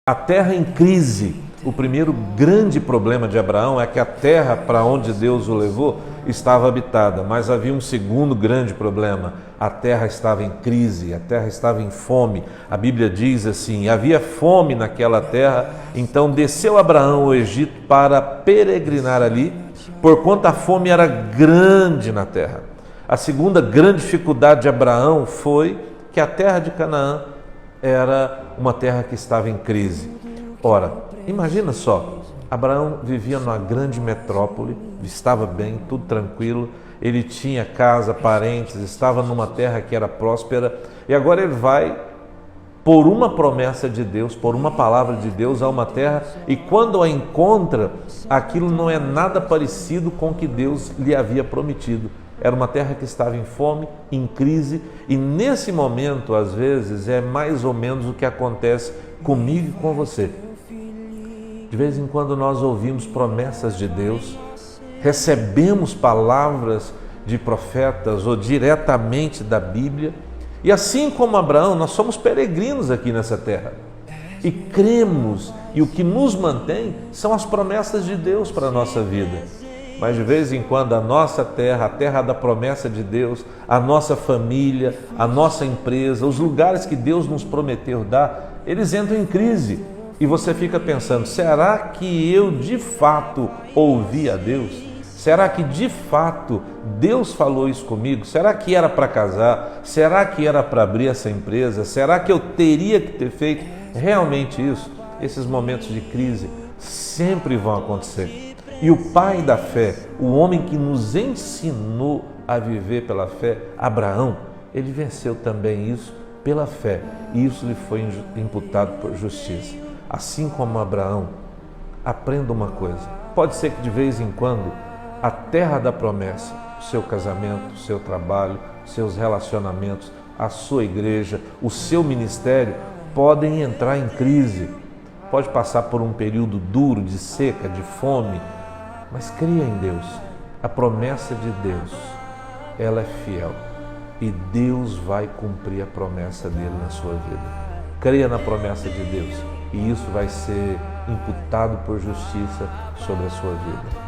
A terra em crise. O primeiro grande problema de Abraão é que a terra para onde Deus o levou estava habitada, mas havia um segundo grande problema. A terra estava em crise, a terra estava em fome. A Bíblia diz assim: havia fome naquela terra, então desceu Abraão ao Egito para peregrinar ali, porquanto a fome era grande na terra. A segunda grande dificuldade de Abraão foi que a terra de Canaã era uma terra que estava em crise. Ora, imagina só, Abraão vivia numa grande metrópole, estava bem, tudo tranquilo, ele tinha casa, parentes, estava numa terra que era próspera, e agora ele vai, por uma promessa de Deus, por uma palavra de Deus, a uma terra, e quando a encontra, aquilo não é nada parecido com o que Deus lhe havia prometido. Era uma terra que estava em fome, em crise, e nesse momento, às vezes, é mais ou menos o que acontece comigo e com você. De vez em quando nós ouvimos promessas de Deus, recebemos palavras de profetas ou diretamente da Bíblia, e assim como Abraão, nós somos peregrinos aqui nessa terra e cremos, e o que nos mantém são as promessas de Deus para a nossa vida. Mas de vez em quando a nossa terra, a terra da promessa de Deus, a nossa família, a nossa empresa, os lugares que Deus nos prometeu dar, eles entram em crise. E você fica pensando, será que eu de fato ouvi a Deus? Será que de fato Deus falou isso comigo? Será que era para casar? Será que era para abrir essa empresa? Será que eu teria que ter feito realmente isso? Esses momentos de crise sempre vão acontecer. E o pai da fé, o homem que nos ensinou a viver pela fé, Abraão, ele venceu também isso pela fé. E isso lhe foi imputado por justiça. Assim como Abraão, aprenda uma coisa. Pode ser que de vez em quando a terra da promessa, o seu casamento, o seu trabalho, seus relacionamentos, a sua igreja, o seu ministério, podem entrar em crise. Pode passar por um período duro, de seca, de fome, mas cria em Deus. A promessa de Deus, ela é fiel e Deus vai cumprir a promessa dele na sua vida. Creia na promessa de Deus e isso vai ser imputado por justiça sobre a sua vida.